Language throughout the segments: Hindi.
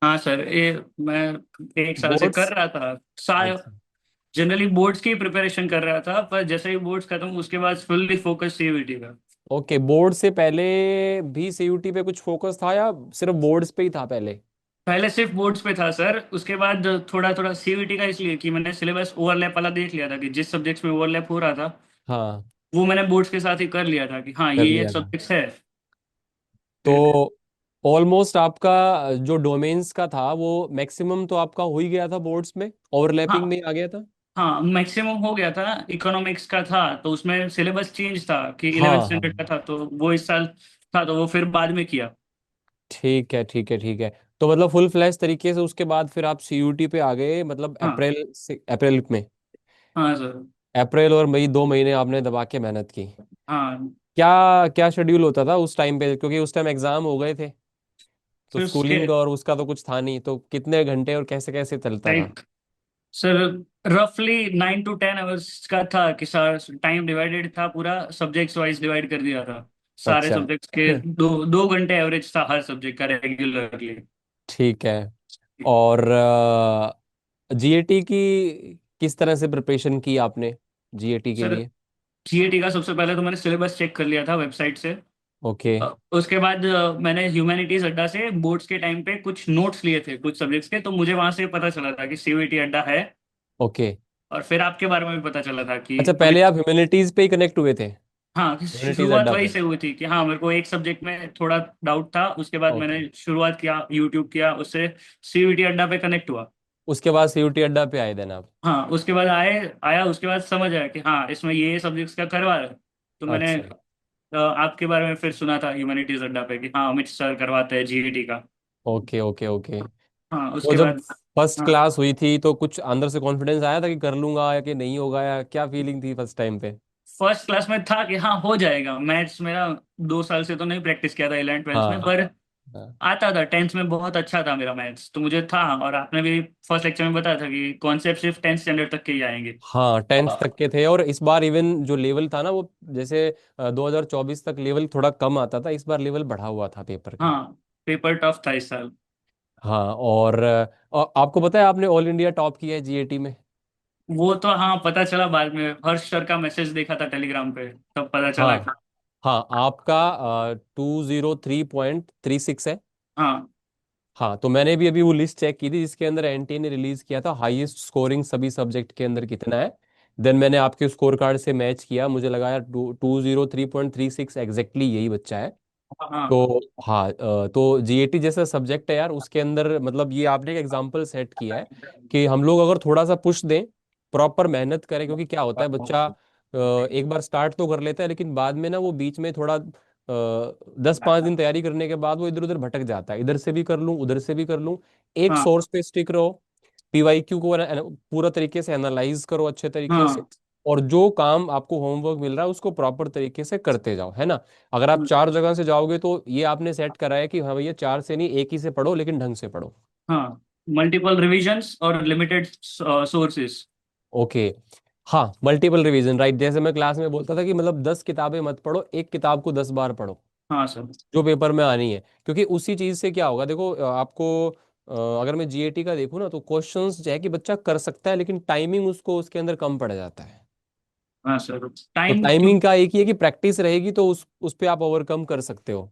हाँ सर, ये मैं एक साल से कर बोर्ड्स। रहा था। साल अच्छा। जनरली बोर्ड्स की प्रिपरेशन कर रहा था, पर जैसे ही बोर्ड्स खत्म उसके बाद फुल्ली फोकस सीयूईटी का। ओके, बोर्ड से पहले भी सीयूटी पे कुछ फोकस था या सिर्फ बोर्ड्स पे ही था पहले? पहले सिर्फ बोर्ड्स पे था सर, उसके बाद थोड़ा थोड़ा सीयूईटी का, इसलिए कि मैंने सिलेबस ओवरलैप वाला देख लिया था कि जिस सब्जेक्ट्स में ओवरलैप हो रहा था हाँ, वो मैंने बोर्ड्स के साथ ही कर लिया था कि हाँ कर ये लिया था। सब्जेक्ट्स है। फिर तो ऑलमोस्ट आपका जो डोमेन्स का था वो मैक्सिमम तो आपका हो ही गया था, बोर्ड्स में ओवरलैपिंग हाँ में आ गया था। हाँ, मैक्सिमम हो गया था। इकोनॉमिक्स का था तो उसमें सिलेबस चेंज था कि इलेवेंथ हाँ हाँ, स्टैंडर्ड का था, तो वो इस साल था तो वो फिर बाद में किया। ठीक है ठीक है ठीक है। तो मतलब फुल फ्लैश तरीके से उसके बाद फिर आप सीयूटी पे आ गए, मतलब हाँ अप्रैल से, अप्रैल में। हाँ सर। अप्रैल और मई 2 महीने आपने दबा के मेहनत की। हाँ, क्या क्या शेड्यूल होता था उस टाइम पे, क्योंकि उस टाइम एग्जाम हो गए थे, तो फिर उसके स्कूलिंग और उसका तो कुछ था नहीं, तो कितने घंटे और कैसे कैसे चलता था? लाइक सर रफली 9 to 10 आवर्स का था कि सर टाइम डिवाइडेड था, पूरा सब्जेक्ट्स वाइज डिवाइड कर दिया था। सारे अच्छा। सब्जेक्ट्स के 2 2 घंटे एवरेज था हर सब्जेक्ट का रेगुलरली। ठीक है। और जीएटी की किस तरह से प्रिपरेशन की आपने, जीएटी के सर लिए? जीएटी का सबसे पहले तो मैंने सिलेबस चेक कर लिया था वेबसाइट से। ओके उसके बाद मैंने ह्यूमैनिटीज अड्डा से बोर्ड्स के टाइम पे कुछ नोट्स लिए थे कुछ सब्जेक्ट्स के, तो मुझे वहां से पता चला था कि सीयूईटी अड्डा है। ओके। और फिर आपके बारे में भी पता चला था कि अच्छा, हमें। पहले आप ह्यूमैनिटीज पे ही कनेक्ट हुए थे, हाँ, कि ह्यूमैनिटीज शुरुआत अड्डा वही पे? से हुई थी कि हाँ मेरे को एक सब्जेक्ट में थोड़ा डाउट था, उसके बाद ओके। मैंने शुरुआत किया, यूट्यूब किया, उससे सीयूईटी अड्डा पे कनेक्ट हुआ। उसके बाद सीयूटी अड्डा पे आए देन आप? हाँ, उसके बाद आया उसके बाद समझ आया कि हाँ इसमें ये सब्जेक्ट्स का करवा रहे हैं। तो मैंने अच्छा। आपके बारे में फिर सुना था ह्यूमैनिटीज अड्डा पे कि हाँ अमित सर करवाते हैं जीईटी का। Okay okay okay. हाँ तो उसके जब बाद फर्स्ट हाँ, क्लास हुई थी तो कुछ अंदर से कॉन्फिडेंस आया था कि कर लूंगा या कि नहीं होगा, या क्या फीलिंग थी फर्स्ट टाइम पे? फर्स्ट क्लास में था कि हाँ हो जाएगा। मैथ्स मेरा 2 साल से तो नहीं प्रैक्टिस किया था 11th 12th में, हाँ पर हाँ। आता था। 10th में बहुत अच्छा था मेरा मैथ्स, तो मुझे था। और आपने भी फर्स्ट लेक्चर में बताया था कि कॉन्सेप्ट सिर्फ 10th स्टैंडर्ड तक के ही आएंगे। हाँ, टेंथ तक के थे, और इस बार इवन जो लेवल था ना वो, जैसे 2024 तक लेवल थोड़ा कम आता था, इस बार लेवल बढ़ा हुआ था पेपर का। हाँ, पेपर टफ था इस साल। हाँ, और आपको पता है आपने ऑल इंडिया टॉप किया है जीएटी में? वो तो हाँ पता चला बाद में, हर्ष सर का मैसेज देखा था टेलीग्राम पे, तब पता चला हाँ कि हाँ, आपका 203.36 है। हाँ हाँ, तो मैंने भी अभी वो लिस्ट चेक की थी जिसके अंदर एनटीए ने रिलीज किया था हाईएस्ट स्कोरिंग सभी सब्जेक्ट के अंदर कितना है। देन मैंने आपके स्कोर कार्ड से मैच किया, मुझे लगा यार 203.36 एग्जैक्टली यही बच्चा है। हाँ तो हाँ, तो जीएटी जैसा सब्जेक्ट है यार, उसके अंदर मतलब ये आपने एक एग्जाम्पल सेट किया है कि हम लोग अगर थोड़ा सा पुश दें, प्रॉपर मेहनत करें, क्योंकि क्या होता है बच्चा एक बार स्टार्ट तो कर लेता है लेकिन बाद में ना वो बीच में थोड़ा 10 5 दिन तैयारी करने के बाद वो इधर उधर भटक जाता है, इधर से भी कर लूँ उधर से भी कर लूँ। एक हाँ सोर्स पे स्टिक रहो, पीवाईक्यू को पूरा तरीके से एनालाइज करो अच्छे तरीके से, हाँ और जो काम आपको होमवर्क मिल रहा है उसको प्रॉपर तरीके से करते जाओ, है ना? अगर आप 4 जगह से जाओगे तो ये आपने सेट करा है कि हाँ भैया 4 से नहीं, एक ही से पढ़ो लेकिन ढंग से पढ़ो। हाँ, मल्टीपल रिविजन्स और लिमिटेड सोर्सेस। ओके। हाँ, मल्टीपल रिवीजन, राइट, जैसे मैं क्लास में बोलता था कि मतलब 10 किताबें मत पढ़ो, एक किताब को 10 बार पढ़ो, हाँ सर। जो पेपर में आनी है। क्योंकि उसी चीज से क्या होगा, देखो आपको अगर मैं जीएटी का देखूँ ना तो क्वेश्चंस जो है कि बच्चा कर सकता है लेकिन टाइमिंग उसको उसके अंदर कम पड़ जाता है। हाँ सर, तो टाइम क्यों। टाइमिंग का एक ही है कि प्रैक्टिस रहेगी तो उस पे आप ओवरकम कर सकते हो।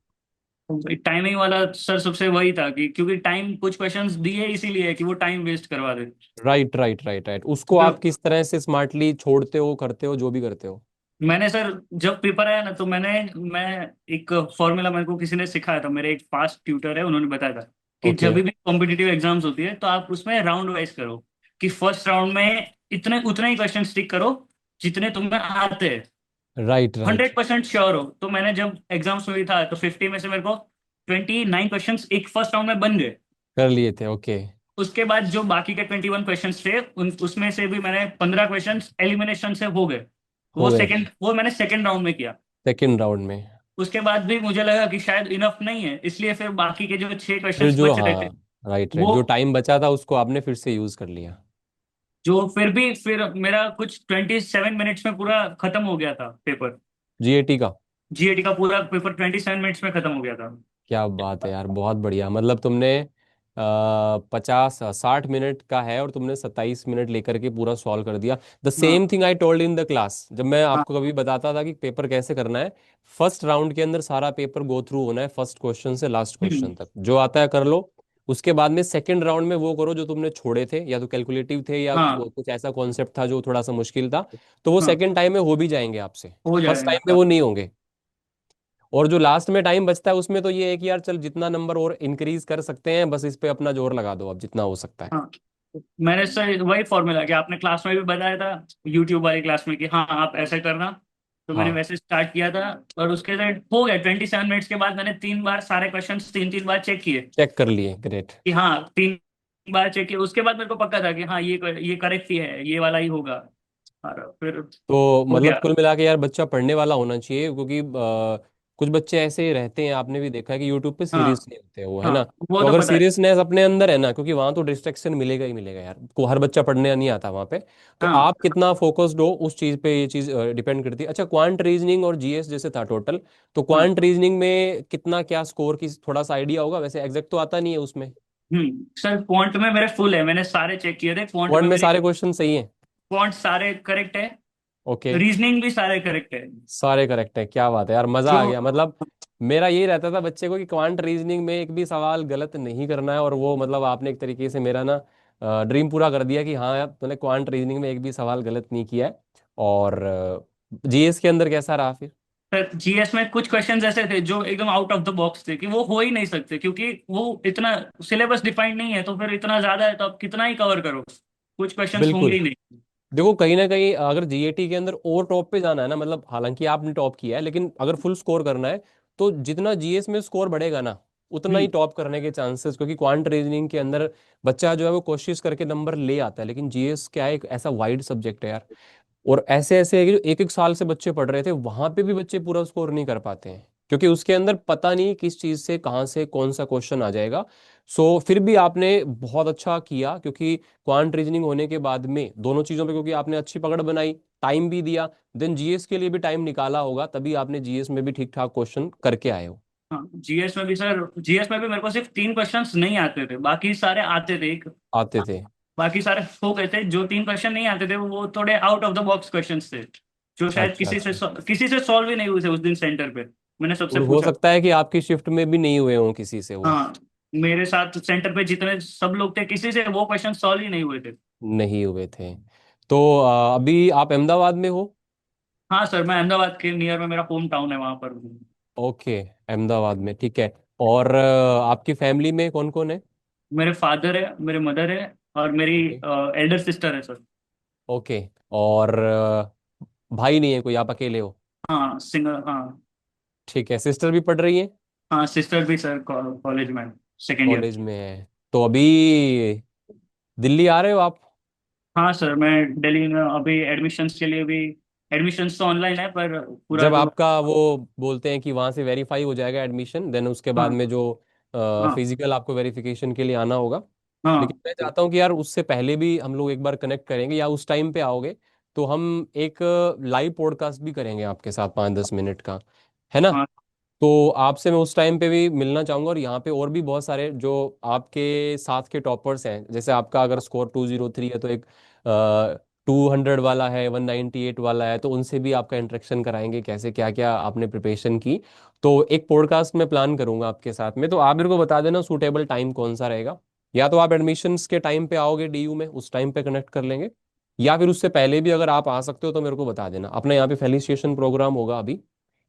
टाइमिंग वाला सर सबसे वही था कि क्योंकि टाइम कुछ क्वेश्चंस दिए इसीलिए कि वो टाइम वेस्ट करवा दे। राइट राइट राइट राइट, उसको तो आप किस तरह से स्मार्टली छोड़ते हो, करते हो, जो भी करते हो। मैंने सर जब पेपर आया ना तो मैं एक फॉर्मूला मेरे को किसी ने सिखाया था, मेरे एक पास्ट ट्यूटर है, उन्होंने बताया था कि ओके। जब भी कॉम्पिटिटिव एग्जाम्स होती है तो आप उसमें राउंड वाइज करो, कि फर्स्ट राउंड में इतने उतने ही क्वेश्चन टिक करो जितने तुम्हें आते हैं। Right right. 100% श्योर हो। तो मैंने जब एग्जाम्स में भी था तो 50 में से मेरे को 29 क्वेश्चन एक फर्स्ट राउंड में बन गए। कर लिए थे, ओके। उसके बाद जो बाकी के 21 क्वेश्चन थे उसमें से भी मैंने 15 क्वेश्चन एलिमिनेशन से हो गए। हो गए। वो मैंने सेकंड राउंड में किया। सेकेंड राउंड में? उसके बाद भी मुझे लगा कि शायद इनफ नहीं है, इसलिए फिर बाकी के जो 6 क्वेश्चन फिर जो, बच रहे थे हाँ, राइट राइट, वो जो टाइम बचा था उसको आपने फिर से यूज कर लिया। जो फिर मेरा कुछ 27 मिनट्स में पूरा खत्म हो गया था पेपर। जीएटी का? जीएटी का पूरा पेपर 27 मिनट्स में खत्म हो गया था। क्या बात है यार, बहुत बढ़िया, मतलब तुमने 50-60 मिनट का है और तुमने 27 मिनट लेकर के पूरा सॉल्व कर दिया। द हाँ same thing I told in the class, जब मैं हाँ आपको कभी बताता था कि पेपर कैसे करना है। फर्स्ट राउंड के अंदर सारा पेपर गो थ्रू होना है, फर्स्ट क्वेश्चन से लास्ट हम्म, क्वेश्चन तक जो आता है कर लो। उसके बाद में सेकंड राउंड में वो करो जो तुमने छोड़े थे, या तो कैलकुलेटिव थे या हाँ कुछ ऐसा कॉन्सेप्ट था जो थोड़ा सा मुश्किल था, तो वो हाँ सेकंड टाइम में हो भी जाएंगे आपसे। हो फर्स्ट जाएगा टाइम में वो नहीं होंगे। और जो लास्ट में टाइम बचता है उसमें तो ये है कि यार चल जितना नंबर और इंक्रीज कर सकते हैं बस इस पे अपना जोर लगा दो अब जितना हो सकता है। हाँ। मैंने सर वही फॉर्मूला कि आपने क्लास में भी बताया था, यूट्यूब वाली क्लास में, कि हाँ आप ऐसे करना। तो मैंने हाँ, वैसे स्टार्ट किया था। और उसके बाद हो गया 27 मिनट्स के बाद मैंने 3 बार सारे क्वेश्चन तीन तीन बार चेक किए। चेक कर लिए, ग्रेट। कि हाँ 3 बार चेक किए, उसके बाद मेरे को पक्का था कि हाँ ये करेक्ट ही है, ये वाला ही होगा। और फिर तो हो मतलब गया। कुल मिला के यार बच्चा पढ़ने वाला होना चाहिए, क्योंकि कुछ बच्चे ऐसे रहते हैं, आपने भी देखा है कि यूट्यूब पे हाँ सीरियस नहीं होते वो, है हाँ ना। वो तो तो अगर पता है। सीरियसनेस अपने अंदर है ना, क्योंकि वहां तो डिस्ट्रैक्शन मिलेगा ही मिलेगा यार को, हर बच्चा पढ़ने नहीं आता वहां पे। तो हाँ आप कितना फोकस्ड हो उस चीज पे ये चीज डिपेंड करती है। अच्छा, क्वांट रीजनिंग और जीएस जैसे था टोटल, तो हाँ। क्वांट रीजनिंग में कितना क्या स्कोर की थोड़ा सा आइडिया होगा, वैसे एग्जैक्ट तो आता नहीं है उसमें। सर क्वांट में मेरे फुल है, मैंने सारे चेक किए थे, क्वांट क्वांट में में मेरे सारे क्वेश्चन सही हैं? क्वांट सारे करेक्ट है। ओके, रीजनिंग भी सारे करेक्ट है। सारे करेक्ट है, क्या बात है यार, मजा जो आ गया। मतलब मेरा यही रहता था बच्चे को कि क्वांट रीजनिंग में एक भी सवाल गलत नहीं करना है, और वो मतलब आपने एक तरीके से मेरा ना ड्रीम पूरा कर दिया कि हाँ यार तूने क्वांट रीजनिंग में एक भी सवाल गलत नहीं किया है। और जीएस के अंदर कैसा रहा फिर? सर जीएस में कुछ क्वेश्चंस ऐसे थे जो एकदम आउट ऑफ द बॉक्स थे, कि वो हो ही नहीं सकते, क्योंकि वो इतना सिलेबस डिफाइंड नहीं है, तो फिर इतना ज्यादा है तो आप कितना ही कवर करो, कुछ क्वेश्चंस होंगे बिल्कुल। ही नहीं। देखो कहीं ना कहीं अगर जीएटी के अंदर और टॉप पे जाना है ना, मतलब हालांकि आपने टॉप किया है, लेकिन अगर फुल स्कोर करना है तो जितना जीएस में स्कोर बढ़ेगा ना उतना ही हम्म टॉप करने के चांसेस, क्योंकि क्वांट रीजनिंग के अंदर बच्चा जो है वो कोशिश करके नंबर ले आता है, लेकिन जीएस क्या है, एक ऐसा वाइड सब्जेक्ट है यार। और ऐसे ऐसे है कि जो एक एक साल से बच्चे पढ़ रहे थे वहां पे भी बच्चे पूरा स्कोर नहीं कर पाते हैं, क्योंकि उसके अंदर पता नहीं किस चीज से कहाँ से कौन सा क्वेश्चन आ जाएगा। सो फिर भी आपने बहुत अच्छा किया, क्योंकि क्वांट रीजनिंग होने के बाद में दोनों चीजों पे क्योंकि आपने अच्छी पकड़ बनाई, टाइम भी दिया, देन जीएस के लिए भी टाइम निकाला होगा, तभी आपने जीएस में भी ठीक ठाक क्वेश्चन करके आए हो। हाँ जीएस में भी सर, जीएस में भी मेरे को सिर्फ 3 क्वेश्चंस नहीं आते थे, बाकी सारे आते थे। एक आते थे। बाकी सारे हो गए थे, जो 3 क्वेश्चन नहीं आते थे वो थोड़े out of the box questions थे, जो शायद अच्छा अच्छा। किसी से सॉल्व ही नहीं हुए थे उस दिन सेंटर पे। मैंने सबसे और हो पूछा। सकता है कि आपकी शिफ्ट में भी नहीं हुए हों किसी से वो। हाँ मेरे साथ सेंटर पे जितने सब लोग थे, किसी से वो क्वेश्चन सॉल्व ही नहीं हुए थे। नहीं हुए थे। तो अभी आप अहमदाबाद में हो? हाँ सर, मैं अहमदाबाद के नियर में, मेरा होम टाउन है वहां पर। ओके, अहमदाबाद में, ठीक है। और आपकी फैमिली में कौन कौन है? मेरे फादर है, मेरे मदर है, और मेरी ओके। एल्डर सिस्टर है सर। ओके। और भाई नहीं है कोई, आप अकेले हो? हाँ सिंगर, हाँ। ठीक है, सिस्टर भी पढ़ रही है? हाँ सिस्टर भी सर कॉलेज में, सेकेंड ईयर। कॉलेज में है? तो अभी दिल्ली आ रहे हो आप? हाँ सर, मैं दिल्ली में अभी एडमिशन्स के लिए भी, एडमिशन्स तो ऑनलाइन है पर पूरा जब जो। आपका वो बोलते हैं कि वहां से वेरीफाई हो जाएगा एडमिशन, देन उसके बाद हाँ में जो हाँ फिजिकल आपको वेरिफिकेशन के लिए आना होगा। हाँ लेकिन मैं चाहता हूँ कि यार उससे पहले भी हम लोग एक बार कनेक्ट करेंगे, या उस टाइम पे आओगे तो हम एक लाइव पॉडकास्ट भी करेंगे आपके साथ 5-10 मिनट का, है ना। हाँ तो आपसे मैं उस टाइम पे भी मिलना चाहूंगा, और यहाँ पे और भी बहुत सारे जो आपके साथ के टॉपर्स हैं, जैसे आपका अगर स्कोर 203 है तो एक 200 वाला है, 198 वाला है, तो उनसे भी आपका इंटरेक्शन कराएंगे कैसे क्या क्या आपने प्रिपरेशन की। तो एक पॉडकास्ट में प्लान करूंगा आपके साथ में, तो आप मेरे को बता देना सूटेबल टाइम कौन सा रहेगा। या तो आप एडमिशन्स के टाइम पे आओगे डीयू में, उस टाइम पे कनेक्ट कर लेंगे, या फिर उससे पहले भी अगर आप आ सकते हो तो मेरे को बता देना। अपने यहाँ पे फेलिसिटेशन प्रोग्राम होगा अभी,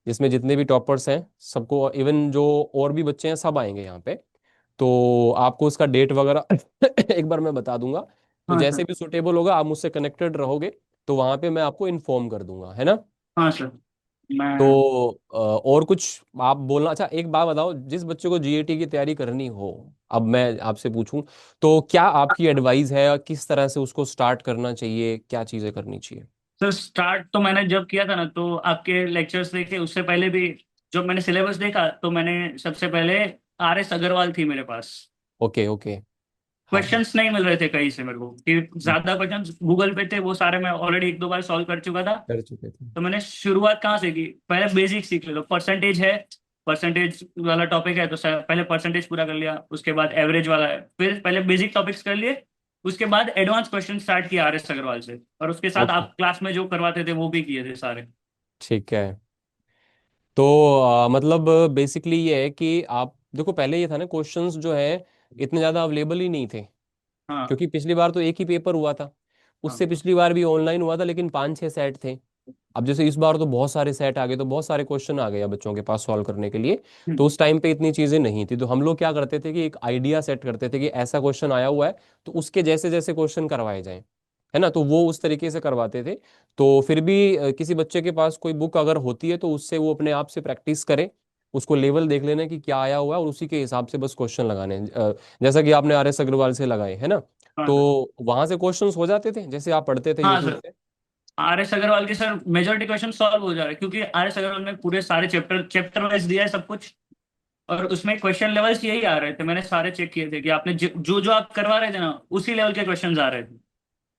जिसमें जितने भी टॉपर्स हैं सबको, इवन जो और भी बच्चे हैं सब आएंगे यहाँ पे। तो आपको उसका डेट वगैरह एक बार मैं बता दूंगा। तो हाँ सर। जैसे भी सुटेबल होगा आप मुझसे कनेक्टेड रहोगे, तो वहाँ पे मैं आपको इन्फॉर्म कर दूंगा, है ना। हाँ सर। मैं तो और कुछ आप बोलना, अच्छा एक बात बताओ, जिस बच्चे को जीएटी की तैयारी करनी हो, अब मैं आपसे पूछूं, तो क्या आपकी एडवाइस है, किस तरह से उसको स्टार्ट करना चाहिए, क्या चीज़ें करनी चाहिए? सर स्टार्ट तो मैंने जब किया था ना, तो आपके लेक्चर्स देखे, उससे पहले भी जब मैंने सिलेबस देखा, तो मैंने सबसे पहले RS अग्रवाल थी मेरे पास। Okay okay. हाँ हाँ। क्वेश्चंस नहीं मिल रहे थे कहीं से मेरे को, कि ज्यादा क्वेश्चंस गूगल पे थे, वो सारे मैं ऑलरेडी एक दो बार सॉल्व कर चुका था। कर चुके थे। तो मैंने शुरुआत कहाँ से की, पहले बेसिक सीख ले लो, परसेंटेज है, परसेंटेज वाला टॉपिक है तो पहले परसेंटेज पूरा कर लिया, उसके बाद एवरेज वाला है, फिर पहले बेसिक टॉपिक्स कर लिए, उसके बाद एडवांस क्वेश्चन स्टार्ट किया आर एस अग्रवाल से, और उसके साथ ओके। आप क्लास में जो करवाते थे वो भी किए थे सारे। ठीक है। तो मतलब बेसिकली ये है कि आप देखो, पहले ये था ना, क्वेश्चंस जो है इतने ज़्यादा अवेलेबल ही नहीं थे, हाँ क्योंकि पिछली बार तो एक ही पेपर हुआ था। हाँ। उससे पिछली बार भी ऑनलाइन हुआ था, लेकिन 5-6 सेट थे। अब जैसे इस बार तो बहुत सारे सेट आ गए, तो बहुत सारे क्वेश्चन आ गए अब बच्चों के पास सॉल्व करने के लिए। तो हम्म, उस टाइम पे इतनी चीज़ें नहीं थी, तो हम लोग क्या करते थे कि एक आइडिया सेट करते थे कि ऐसा क्वेश्चन आया हुआ है, तो उसके जैसे जैसे क्वेश्चन करवाए जाएं, है ना, तो वो उस तरीके से करवाते थे। तो फिर भी किसी बच्चे के पास कोई बुक अगर होती है तो उससे वो अपने आप से प्रैक्टिस करे, उसको लेवल देख लेना कि क्या आया हुआ है, और उसी के हिसाब से बस क्वेश्चन लगाने हैं। जैसा कि आपने आर एस अग्रवाल से लगाए, है ना, हाँ तो सर। वहां से क्वेश्चंस हो जाते थे जैसे आप पढ़ते थे हाँ यूट्यूब सर, से। आर एस अग्रवाल के सर मेजोरिटी क्वेश्चन सॉल्व हो जा रहे हैं, क्योंकि आर एस अग्रवाल में पूरे सारे चैप्टर चैप्टर वाइज दिया है सब कुछ, और उसमें क्वेश्चन लेवल्स यही आ रहे थे, मैंने सारे चेक किए थे कि आपने जो जो आप करवा रहे थे ना उसी लेवल के क्वेश्चंस आ रहे थे।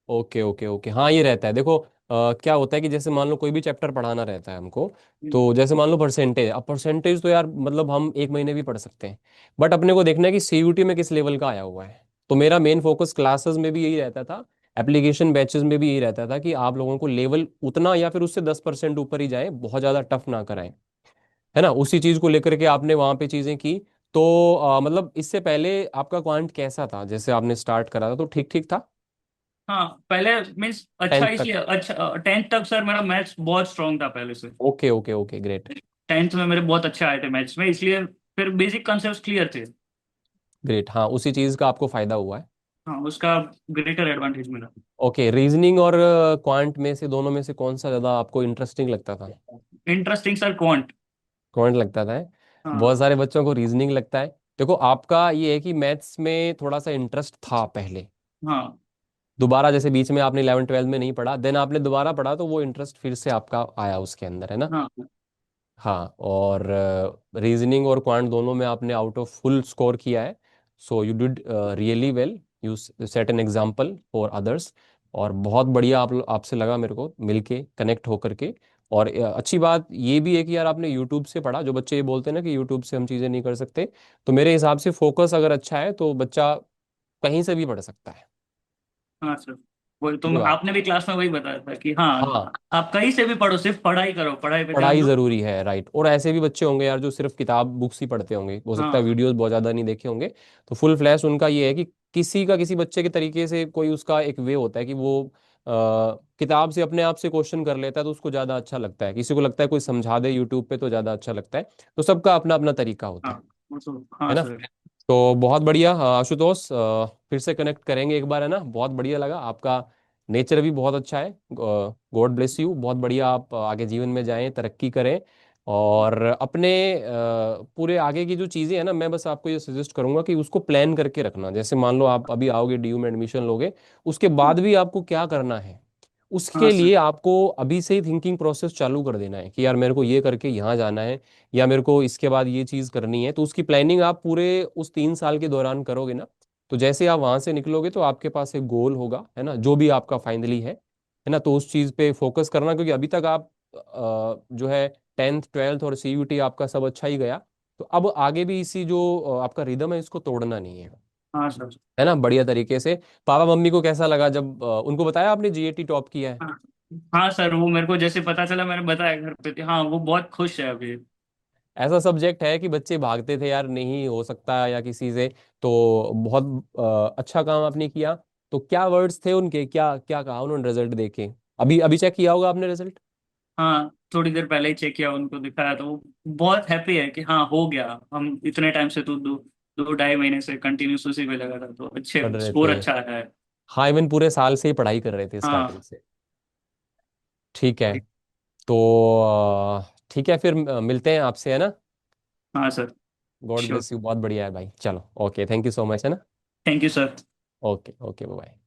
ओके ओके ओके, हाँ ये रहता है। देखो क्या होता है कि जैसे मान लो कोई भी चैप्टर पढ़ाना रहता है हमको, हम्म, तो जैसे मान लो परसेंटेज, अब परसेंटेज तो यार मतलब हम एक महीने भी पढ़ सकते हैं, बट अपने को देखना है कि सीयूटी में किस लेवल का आया हुआ है। तो मेरा मेन फोकस क्लासेस में भी यही रहता था, एप्लीकेशन बैचेस में भी यही रहता था कि आप लोगों को लेवल उतना या फिर उससे 10% ऊपर ही जाए, बहुत ज़्यादा टफ ना कराएं, है ना। उसी चीज़ को लेकर के आपने वहाँ पे चीज़ें की। तो मतलब इससे पहले आपका क्वांट कैसा था, जैसे आपने स्टार्ट करा था तो ठीक ठीक था? हाँ पहले मीन्स अच्छा, 10th तक? इसलिए अच्छा 10th तक सर मेरा मैथ्स बहुत स्ट्रांग था पहले से। Okay okay okay, great. 10th में मेरे बहुत अच्छे आए थे मैथ्स में, इसलिए फिर बेसिक कॉन्सेप्ट्स क्लियर थे। ग्रेट, हाँ उसी चीज़ का आपको फायदा हुआ है। हाँ उसका ग्रेटर एडवांटेज मिला। ओके, रीजनिंग और क्वांट में से, दोनों में से कौन सा ज़्यादा आपको इंटरेस्टिंग लगता था? Interesting sir quant. क्वांट लगता था, है? बहुत हाँ सारे बच्चों को रीजनिंग लगता है। देखो आपका ये है कि मैथ्स में थोड़ा सा इंटरेस्ट था पहले, हाँ दोबारा जैसे बीच में आपने 11th 12th में नहीं पढ़ा, देन आपने दोबारा पढ़ा, तो वो इंटरेस्ट फिर से आपका आया उसके अंदर, है ना। हाँ। हाँ, और रीजनिंग और क्वांट दोनों में आपने आउट ऑफ फुल स्कोर किया है। So you did really well, you set an example for others. और बहुत बढ़िया आप आपसे लगा मेरे को मिलके, कनेक्ट होकर के। और अच्छी बात ये भी है कि यार आपने यूट्यूब से पढ़ा। जो बच्चे ये बोलते हैं ना कि यूट्यूब से हम चीज़ें नहीं कर सकते, तो मेरे हिसाब से फोकस अगर अच्छा है तो बच्चा कहीं से भी पढ़ सकता है। हाँ सर, वही ये तुम बात, आपने भी क्लास में वही बताया था कि हाँ हाँ, आप कहीं से भी पढ़ो, सिर्फ पढ़ाई करो, पढ़ाई पे ध्यान पढ़ाई दो। जरूरी है, राइट। और ऐसे भी बच्चे होंगे यार जो सिर्फ किताब बुक्स ही पढ़ते होंगे, हो सकता है हाँ वीडियोस बहुत ज्यादा नहीं देखे होंगे। तो फुल फ्लैश उनका ये है कि किसी का किसी बच्चे के तरीके से कोई उसका एक वे होता है कि वो किताब से अपने आप से क्वेश्चन कर लेता है, तो उसको ज्यादा अच्छा लगता है। किसी को लगता है कोई समझा दे यूट्यूब पे तो ज्यादा अच्छा लगता है। तो सबका अपना अपना तरीका होता हाँ है हाँ ना। सर। तो बहुत बढ़िया आशुतोष, फिर से कनेक्ट करेंगे एक बार, है ना। बहुत बढ़िया लगा, आपका नेचर भी बहुत अच्छा है। गॉड ब्लेस यू, बहुत बढ़िया। आप आगे जीवन में जाएं, तरक्की करें। और अपने पूरे आगे की जो चीज़ें हैं ना, मैं बस आपको ये सजेस्ट करूंगा कि उसको प्लान करके रखना। जैसे मान लो आप अभी आओगे, डीयू में एडमिशन लोगे, उसके बाद भी आपको क्या करना है, हाँ उसके सर। लिए आपको अभी से ही थिंकिंग प्रोसेस चालू कर देना है कि यार मेरे को ये करके यहाँ जाना है, या मेरे को इसके बाद ये चीज़ करनी है। तो उसकी प्लानिंग आप पूरे उस 3 साल के दौरान करोगे ना, तो जैसे आप वहां से निकलोगे तो आपके पास एक गोल होगा, है ना, जो भी आपका फाइनली है ना। तो उस चीज़ पे फोकस करना, क्योंकि अभी तक आप जो है 10th 12th और सीयूटी आपका सब अच्छा ही गया। तो अब आगे भी इसी जो आपका रिदम है, इसको तोड़ना नहीं हाँ सर। है ना, बढ़िया तरीके से। पापा मम्मी को कैसा लगा जब उनको बताया आपने जीएटी टॉप किया है? हाँ हाँ सर, वो मेरे को जैसे पता चला मैंने बताया घर पे थे, हाँ वो बहुत खुश है अभी। ऐसा सब्जेक्ट है कि बच्चे भागते थे यार, नहीं हो सकता या किसी से, तो बहुत अच्छा काम आपने किया। तो क्या वर्ड्स थे उनके, क्या क्या कहा उन्होंने रिजल्ट देखे? अभी अभी चेक किया होगा आपने रिजल्ट? हाँ थोड़ी देर पहले ही चेक किया, उनको दिखाया, तो वो बहुत हैप्पी है कि हाँ हो गया। हम इतने टाइम से तो 2 2 ढाई महीने से कंटिन्यूस उसी पे लगा था, तो अच्छे पढ़ रहे स्कोर थे, अच्छा आया है। हाँ, इवन पूरे साल से ही पढ़ाई कर रहे थे स्टार्टिंग हाँ से। ठीक है। तो ठीक है, फिर मिलते हैं आपसे, है ना। हाँ sir. God sure. Bless you, बहुत बढ़िया है भाई, चलो, okay, thank you so much, है ना। Thank you sir. Okay okay, bye.